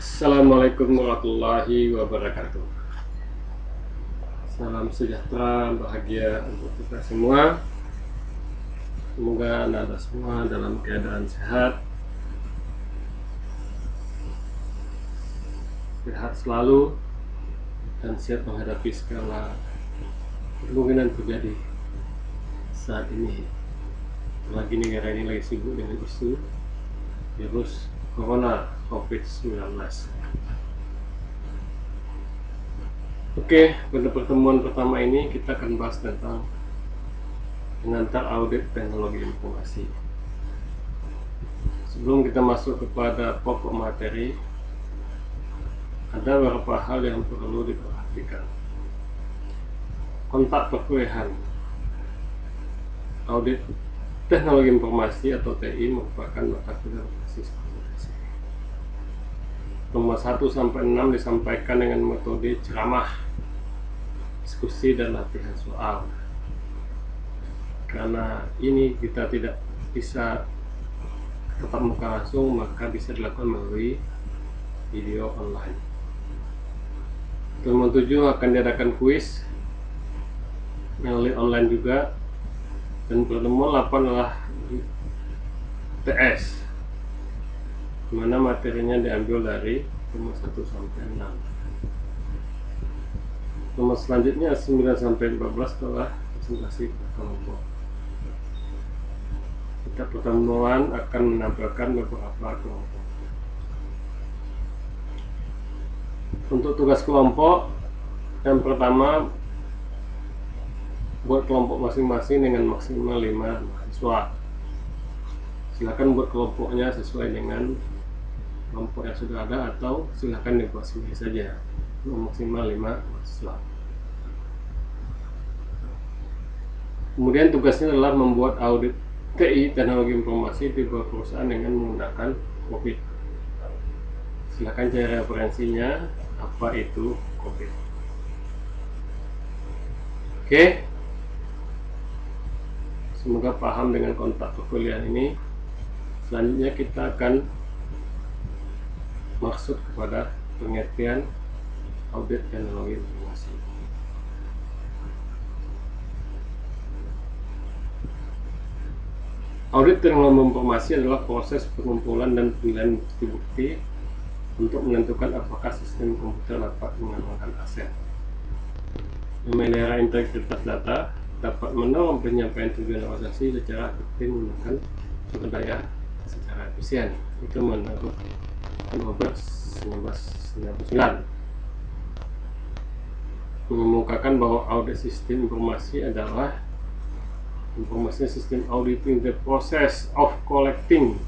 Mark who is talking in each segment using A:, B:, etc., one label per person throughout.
A: Assalamualaikum warahmatullahi wabarakatuh. Salam sejahtera, bahagia untuk kita semua. Semoga Anda semua dalam keadaan sehat selalu dan siap menghadapi segala kemungkinan terjadi saat ini. Apalagi negara ini lagi sibuk dengan isu virus corona COVID-19. Oke, pada pertemuan pertama ini kita akan bahas tentang pengantar audit teknologi informasi. Sebelum kita masuk kepada pokok materi, ada beberapa hal yang perlu diperhatikan. Kontak perkuliahan audit teknologi informasi atau TI merupakan mata kuliah berbasis kompetensi. Nomor 1 sampai 6 disampaikan dengan metode ceramah, diskusi, dan latihan soal. Karena ini kita tidak bisa tetap muka langsung, maka bisa dilakukan melalui video online. Pertemuan 7 akan diadakan kuis melalui online juga, dan pertemuan 8 adalah TS, dimana materinya diambil dari nomor 1 sampai 6. Nomor selanjutnya 9 sampai 14 adalah presentasi kelompok. Kita pertemuan akan menampilkan beberapa kelompok. Untuk tugas kelompok, yang pertama, buat kelompok masing-masing dengan maksimal 5 mahasiswa. Silakan buat kelompoknya sesuai dengan kelompok yang sudah ada, atau silakan dibuat sendiri saja, maksimal 5 mahasiswa. Kemudian tugasnya adalah membuat audit TI teknologi informasi di beberapa perusahaan dengan menggunakan COVID. Silakan cari referensinya, apa itu COVID. Oke, semoga paham dengan kontak perkuliahan ini. Selanjutnya kita akan masuk kepada pengertian audit teknologi informasi. Audit teknologi informasi adalah proses pengumpulan dan penilaian bukti-bukti untuk menentukan apakah sistem komputer dapat mengamankan aset, memelihara integritas data, dapat mendorong penyampaian tujuan organisasi secara efektif, menggunakan sumber daya secara efisien. Itu menurut November 1999 mengemukakan bahwa audit sistem informasi adalah informasi sistem auditing the process of collecting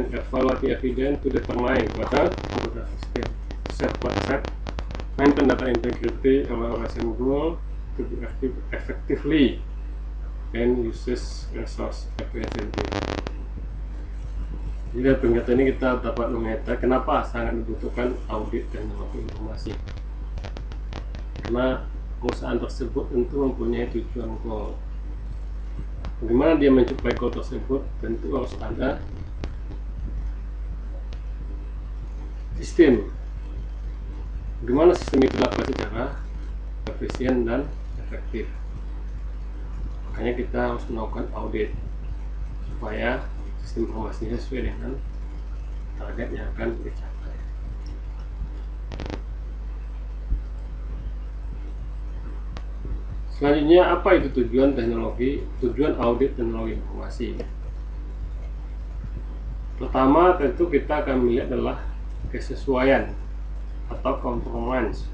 A: and evaluating evidence to determine whether computer system set, maintain data integrity, evaluation goal to be effectively and uses resource efficiently. Jadi dari pengertian ini kita dapat mengetahui kenapa sangat dibutuhkan audit teknologi informasi. Karena perusahaan tersebut tentu mempunyai tujuan goal. Bagaimana dia mencapai goal tersebut? Tentu harus ada sistem. Bagaimana sistem itu dilakukan secara efisien dan efektif. Makanya kita harus melakukan audit supaya sistem informasinya sesuai dengan target yang akan dicapai. Selanjutnya, apa itu tujuan audit teknologi informasi? Pertama, tentu kita akan melihat adalah kesesuaian atau conformance.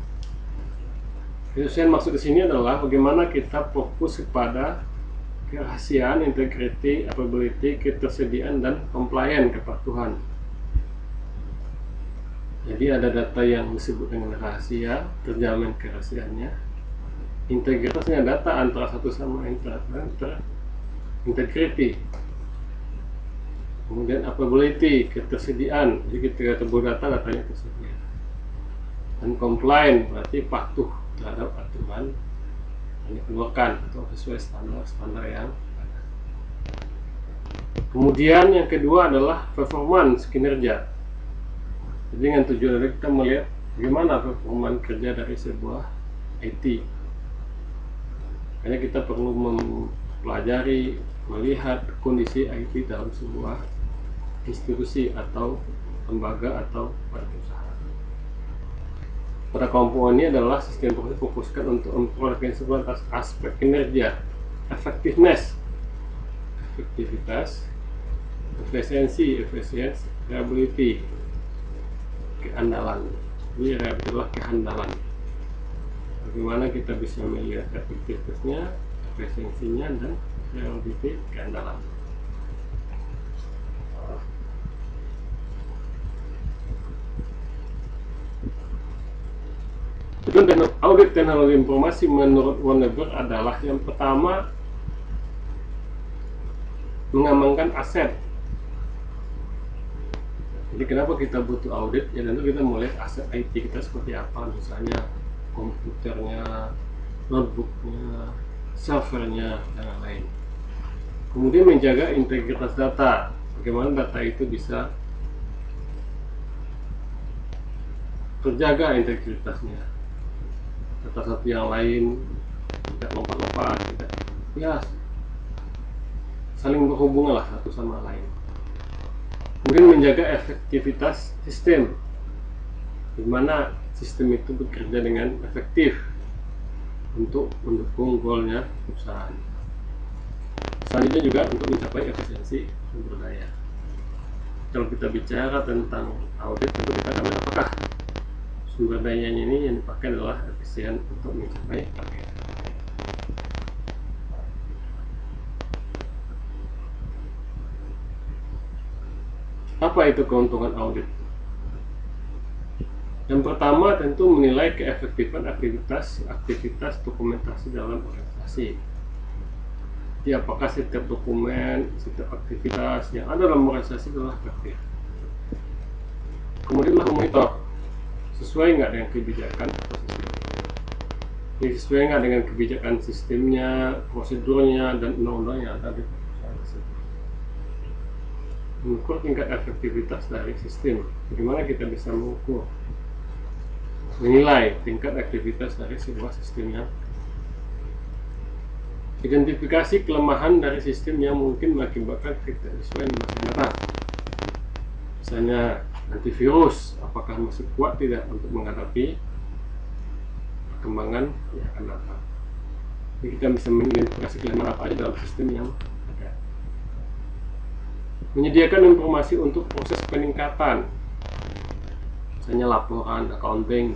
A: Kesesuaian maksud di sini adalah bagaimana kita fokus kepada kerahasiaan, integrity, availability, ketersediaan, dan compliant, kepatuhan. Jadi ada data yang disebut dengan rahasia, terjamin kerahasiaannya. Integritasnya data antara satu sama integrity. Kemudian availability, ketersediaan. Jadi ketika terbuat datanya tersedia. Dan compliant berarti patuh terhadap aturan yang dikeluarkan atau sesuai standar yang ada. Kemudian yang kedua adalah performance, kinerja. Jadi dengan tujuan dari kita melihat bagaimana performa kerja dari sebuah IT. Makanya kita perlu mempelajari, melihat kondisi IT dalam sebuah institusi atau lembaga atau badan usaha. Pada kelompok ini adalah sistem proses fokuskan untuk memperoleh sebuah aspek kinerja, effectiveness, efektivitas, efisiensi, reliability, keandalan. Ini reliability adalah keandalan. Bagaimana kita bisa melihat efektivitasnya, efisiensinya, dan reliability, keandalan. Tujuan audit teknologi informasi menurut Wonneberg adalah yang pertama, mengamankan aset. Jadi kenapa kita butuh audit? Ya tentu kita mau lihat aset IT kita seperti apa, misalnya komputernya, notebooknya, servernya, dan lain-lain. Kemudian menjaga integritas data. Bagaimana data itu bisa terjaga integritasnya. Data satu yang lain tidak lompat-lompat, tidak, ya saling berhubungan lah satu sama lain. Kemudian menjaga efektivitas sistem, di mana sistem itu bekerja dengan efektif untuk mendukung goalnya perusahaan. Selanjutnya juga untuk mencapai efisiensi sumber daya. Kalau kita bicara tentang audit, tentu kita akan melihat apakah sumber dayanya ini yang dipakai adalah efisien untuk mencapai target. Apa itu keuntungan audit? Yang pertama tentu menilai keefektifan aktivitas dokumentasi dalam organisasi. Jadi apakah setiap dokumen, setiap aktivitas yang ada dalam organisasi adalah efektif. Kemudian monitor, sesuai nggak dengan kebijakan atau sistem. Jadi sesuai nggak dengan kebijakan sistemnya, prosedurnya, dan undang-undang yang ada di perusahaan tersebut. Mengukur tingkat efektivitas dari sistem. Bagaimana kita bisa menilai tingkat aktivitas dari sebuah sistem yang identifikasi kelemahan dari sistem yang mungkin mengakibatkan tidak sesuai di masa mendatang. Misalnya antivirus, apakah masih kuat tidak untuk menghadapi perkembangan yang akan datang. Jadi kita bisa mengidentifikasi kelemahan apa aja dalam sistem yang ada. Menyediakan informasi untuk proses peningkatan, misalnya laporan accounting,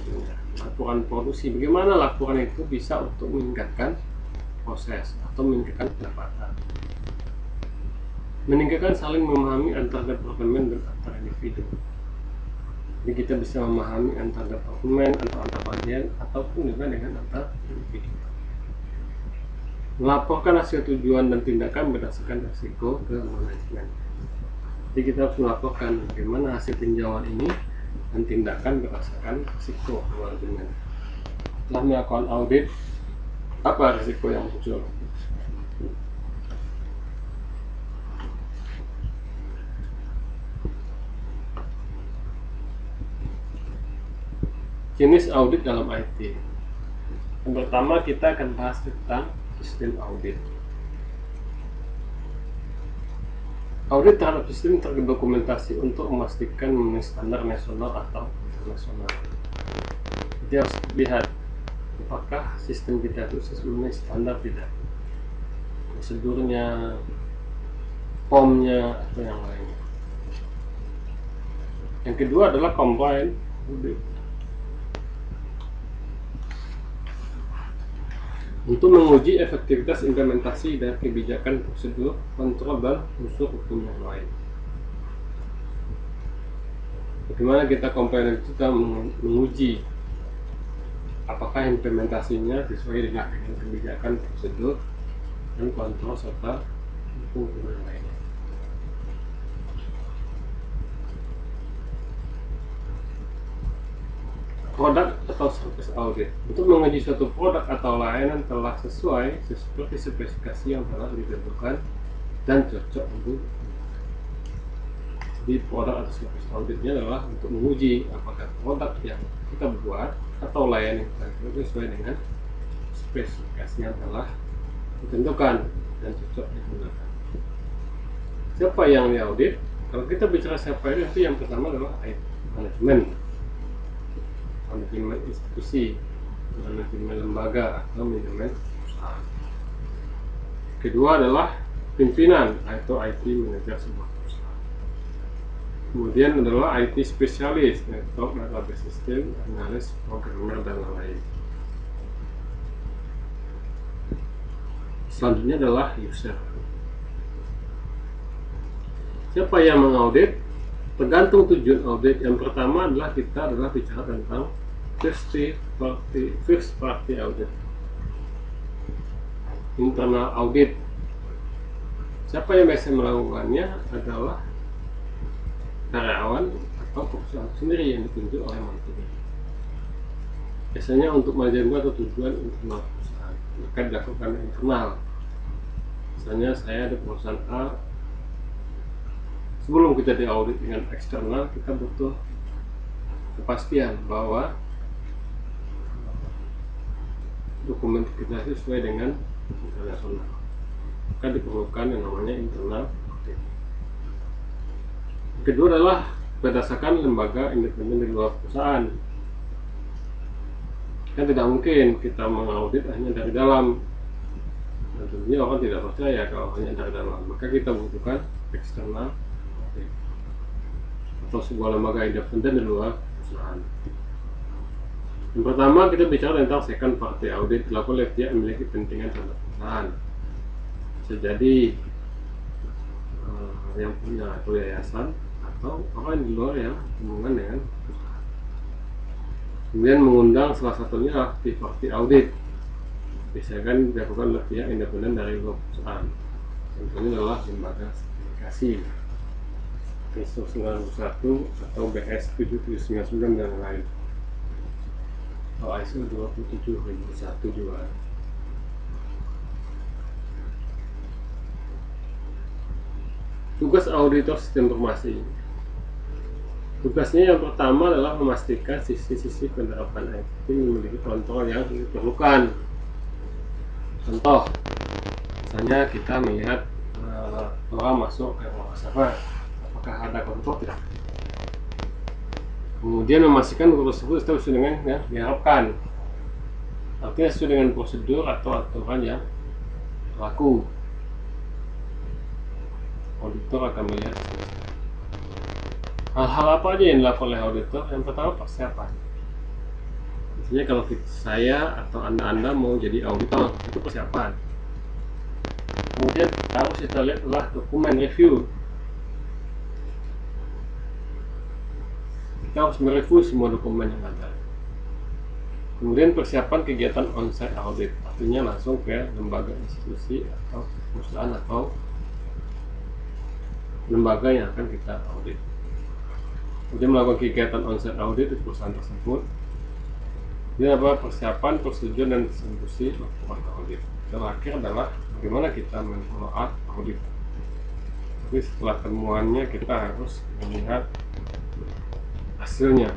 A: laporan produksi. Bagaimana laporan itu bisa untuk meningkatkan proses atau meningkatkan pendapatan. Meningkatkan saling memahami antar departemen dan antar individu. Jadi kita bisa memahami antar departemen, antar bagian, ataupun juga dengan antar individu. Melaporkan hasil tujuan dan tindakan berdasarkan risiko ke manajemen. Jadi kita harus melaporkan bagaimana hasil tinjauan ini dan tindakan berdasarkan risiko ke manajemen. Setelah melakukan audit, apa risiko yang muncul? Jenis audit dalam IT. Yang pertama kita akan bahas tentang sistem audit. Audit terhadap sistem terdokumentasi untuk memastikan memenuhi standar nasional atau internasional. Jadi harus lihat apakah sistem kita itu sesuai standar tidak, prosedurnya, POM-nya, atau yang lainnya. Yang kedua adalah compliant audit. Untuk menguji efektivitas implementasi dan kebijakan prosedur, kontrol, dan unsur hukum yang lain. Bagaimana kita compliant itu kita menguji apakah implementasinya sesuai dengan kebijakan prosedur dan kontrol serta hukum yang lainnya. Produk atau service audit. Untuk menguji suatu produk atau layanan telah sesuai seperti spesifikasi yang telah ditentukan dan cocok untuk. Jadi produk atau service auditnya adalah untuk menguji apakah produk yang kita buat atau layanan yang kita buat sesuai dengan spesifikasi yang telah ditentukan dan cocok digunakan. Siapa yang diaudit? Kalau kita bicara siapa itu yang pertama adalah manajemen institusi, manajemen lembaga atau manajemen perusahaan. Kedua adalah pimpinan atau IT manager sebuah perusahaan. Kemudian adalah IT spesialis, network, database system, analis, programmer, dan lain-lain. Selanjutnya adalah user. Siapa yang mengaudit? Tergantung tujuan audit. Yang pertama adalah kita bicara tentang first party audit, internal audit. Siapa yang biasa melakukannya adalah karyawan atau perusahaan sendiri yang ditunjuk oleh manajemen. Biasanya untuk manajemen atau tujuan internal perusahaan, maka dilakukan internal. Misalnya saya ada perusahaan A, sebelum kita diaudit dengan eksternal, kita butuh kepastian bahwa dokumen kita sesuai dengan internasional. Maka diperlukan yang namanya internal audit. Kedua adalah berdasarkan lembaga independen di luar perusahaan. Kan tidak mungkin kita mengaudit hanya dari dalam. Dan tentunya orang tidak percaya kalau hanya dari dalam. Maka kita butuhkan eksternal audit atau sebuah lembaga independen di luar perusahaan. Yang pertama kita bicara tentang second party audit, dilakukan oleh pihak yang memiliki kepentingan terhadap perusahaan. Bisa jadi yang punya atau yayasan atau orang di luar yang hubungan dengan perusahaan. Kemudian mengundang salah satunya third party audit, biasanya dilakukan oleh pihak independen dari luar perusahaan. Contohnya adalah lembaga sertifikasi ISO 91 atau BS 7799 dan lain. Atau ISO 27001 juga. Tugas auditor sistem informasi. Tugasnya yang pertama adalah memastikan sisi-sisi penerapan IT memiliki kontrol yang diperlukan. Contoh, misalnya kita melihat orang masuk ke ruang server, apakah ada kontrol tidak? Kemudian memastikan kontrol tersebut sesuai dengan yang diharapkan. Artinya sesuai dengan prosedur atau aturan yang berlaku. Auditor akan melihat hal-hal apa aja yang dilakukan oleh auditor. Yang pertama persiapan. Misalnya kalau saya atau anda mau jadi auditor, itu persiapan. Kemudian harus kita lihat adalah dokumen review. Kita harus mereview semua dokumen yang ada. Kemudian persiapan kegiatan on-site audit, artinya langsung ke lembaga institusi atau perusahaan atau lembaga yang akan kita audit. Kemudian melakukan kegiatan on-site audit di perusahaan tersebut. Ini adalah persiapan, persetujuan, dan distribusi laporan audit. Terakhir adalah bagaimana kita men-follow up audit. Tapi setelah temuannya kita harus melihat hasilnya.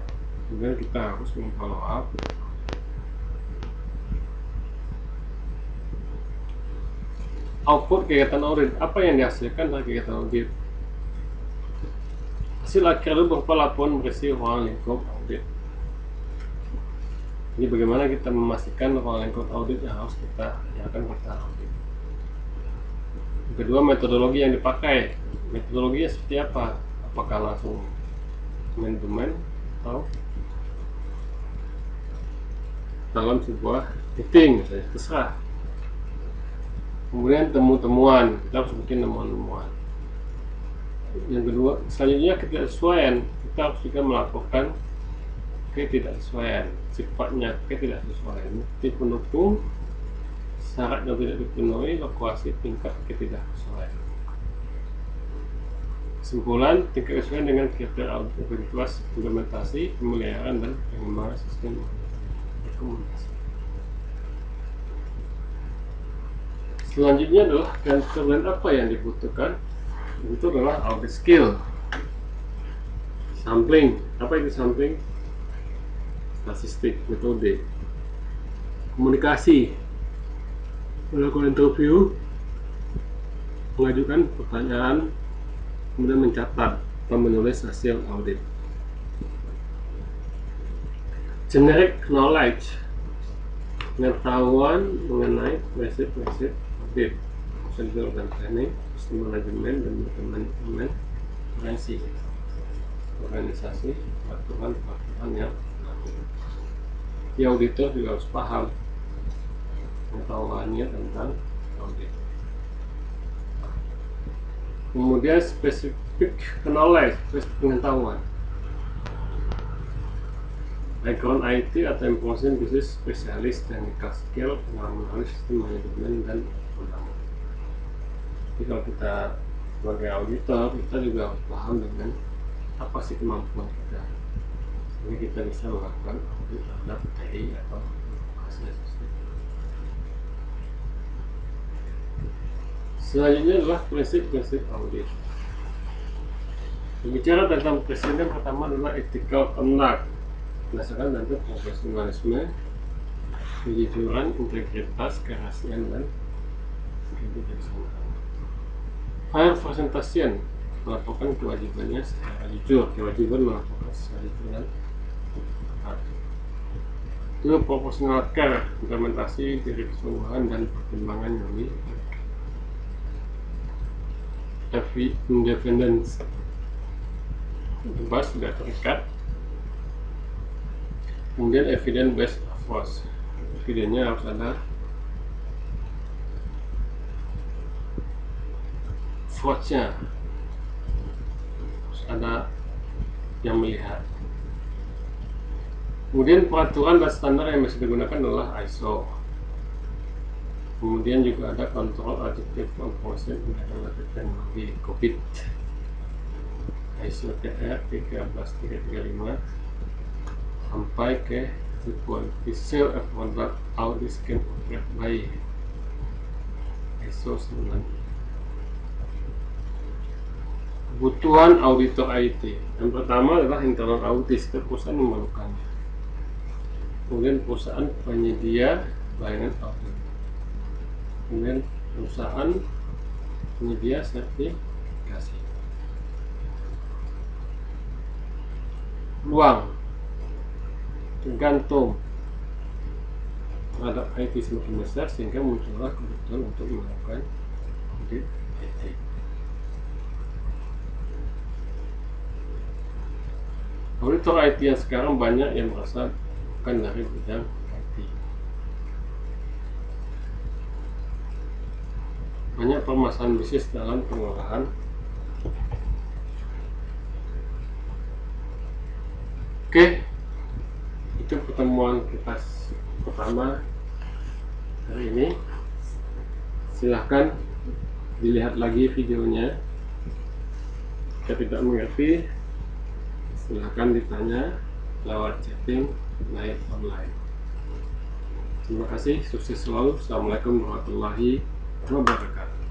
A: Kemudian kita harus men-follow up output kegiatan audit. Apa yang dihasilkan dari kegiatan audit? Hasil akhir itu berupa laporan berisi ruang lingkup audit. Jadi bagaimana kita memastikan ruang lingkup audit yang harus kita audit. Kedua, metodologi yang dipakai. Metodologinya seperti apa? Apakah langsung domain atau dalam sebuah meeting, misalnya, terserah. Kemudian temuan, kita harus bikin temuan. Yang kedua, selanjutnya ketidaksesuaian. Kita harus juga melaporkan ketidaksesuaian, sifatnya ketidaksesuaian, bukti pendukung, syarat yang tidak dipenuhi, lokasi, tingkat ketidaksesuaian. Kesimpulan, tingkat kesesuaian dengan kriteria autoritas implementasi, pemeliharaan, dan pengembangan sistem rekomendasi. Selanjutnya adalah keterampilan apa yang dibutuhkan. Itu adalah audit skill. Sampling. Apa itu sampling? Statistik, metode. Komunikasi, melakukan interview, mengajukan pertanyaan, kemudian mencatat atau menulis hasil audit. Generic knowledge, pengetahuan mengenai prinsip-prinsip audit, prosedur dan planning, sistem manajemen dan manajemen forensik, organisasi, peraturan yang di auditor juga harus paham pengetahuannya tentang audit. Kemudian specific knowledge, pengetahuan, background IT atau information business spesialis, technical skill, pengalaman sistem manajemen dan pendanaan. Jadi kalau kita sebagai auditor, kita juga harus paham dengan apa sih kemampuan kita, jadi kita bisa melakukan audit terhadap TI atau hasil sistem. Selanjutnya adalah prinsip-prinsip audit. Berbicara tentang prinsip yang pertama adalah ethical conduct, berdasarkan dari profesionalisme, kejujuran, integritas, kerahasiaan, dan kebijaksanaan. Fair presentation, melaporkan kewajibannya secara jujur, kewajiban melaporkan secara jujur dan tepat. Itu proportional care, implementasi dari keseluruhan dan pertimbangan yang independence, bebas tidak terikat. Kemudian evidence based approach, evidennya harus ada, approach-nya harus ada yang melihat. Kemudian peraturan dan standar yang bisa digunakan adalah ISO. Kemudian juga ada kontrol adaptive composition related teknologi COVID, ISO TR 13335 sampai ke quality sale of product audit can operate by ISO 9. Kebutuhan auditor IT. Yang pertama adalah internal audit, setiap perusahaan memerlukannya. Kemudian perusahaan penyedia layanan audit. Kemudian perusahaan penyedia sertifikasi. Peluang tergantung terhadap IT semakin besar sehingga muncullah kebutuhan untuk melakukan audit IT. Auditor IT yang sekarang banyak yang merasa bukan dari bidang IT. Banyak permasalahan bisnis dalam pengolahan. Oke, itu pertemuan kita pertama hari ini. Silahkan dilihat lagi videonya. Jika tidak mengerti, silahkan ditanya lewat chatting live online. Terima kasih, sukses selalu. Assalamualaikum warahmatullahi wabarakatuh.